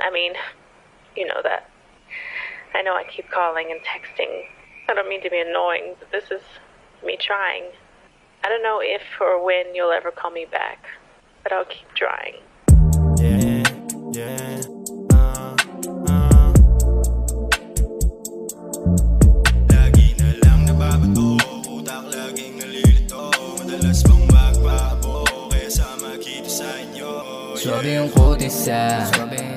I mean, you know that. I know I keep calling and texting. I don't mean to be annoying, but this is me trying. I don't know if or when you'll ever call me back, but I'll keep trying. Yeah, yeah, Lagi na lang nababato, utak laging nalilito. Madalas pang magpaabo, kesa makita sa inyo. Swabe yung kutis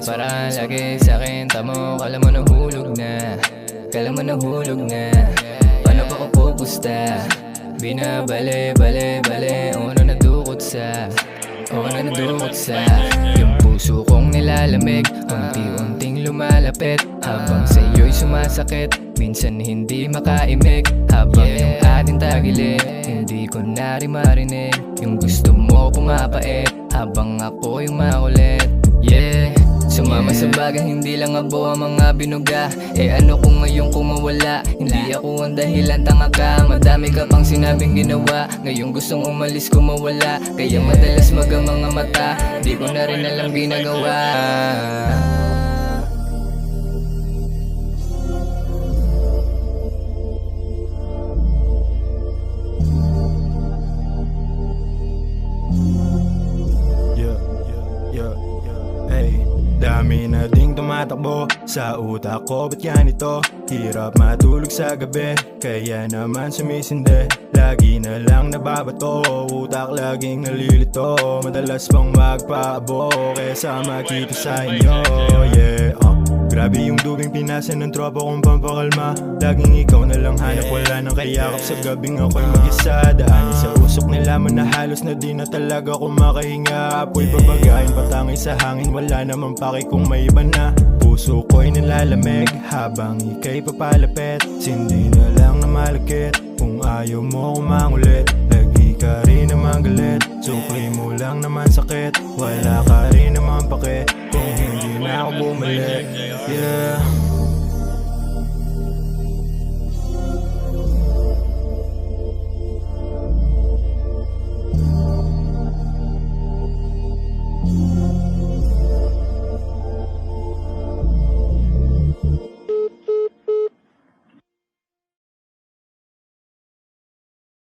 para lagi sa'kin. Tamo, kala mo nahulog na, kala mo nahulog na. Paano ba ko pupusta? Binabale, bale, bale. O ano nadukot sa, o ano nadukot sa yung puso kong nilalamig, unti-unting lumalapit. Habang sa'yo'y sumasakit, minsan hindi makaimik. Habang yung ating tagilid, hindi ko na rin marinig yung gusto mo pumapait, habang ako yung makulit. Yeah, sumama sa bagay, hindi lang abo ang mga binuga. Eh ano kung ngayon kung mawala? Hindi ako ang dahilan, tanga ka. Madami ka pang sinabing ginawa, ngayon gustong umalis ko mawala. Kaya madalas magang mga mata, di ko na rin alam ginagawa. Hey, dami na ding tumatakbo sa utak ko, ba't yan ito? Hirap matulog sa gabi, kaya naman sumisindi. Lagi na lang nababato, utak laging nalilito. Madalas pang magpaabo, kesa makita sa inyo. Yeah, grabe yung dubing pinasa ng tropa kong pampakalma. Laging ikaw na lang hanap, wala nang kayakap sa gabing ako'y mag-isa. Daan sa usok nila mo na halos na di na talaga ako makahinga. Apoy babagayin patangay sa hangin, wala namang paki kung may iba na. Puso ko'y nilalamig habang ika'y papalapit. Sindi na lang na malagkit kung ayaw mo kumangulit. Lagi ka rin naman galit, sukli mo lang naman sakit. Wala ka rin naman pake kung hindi na ako bumalik. Yeah.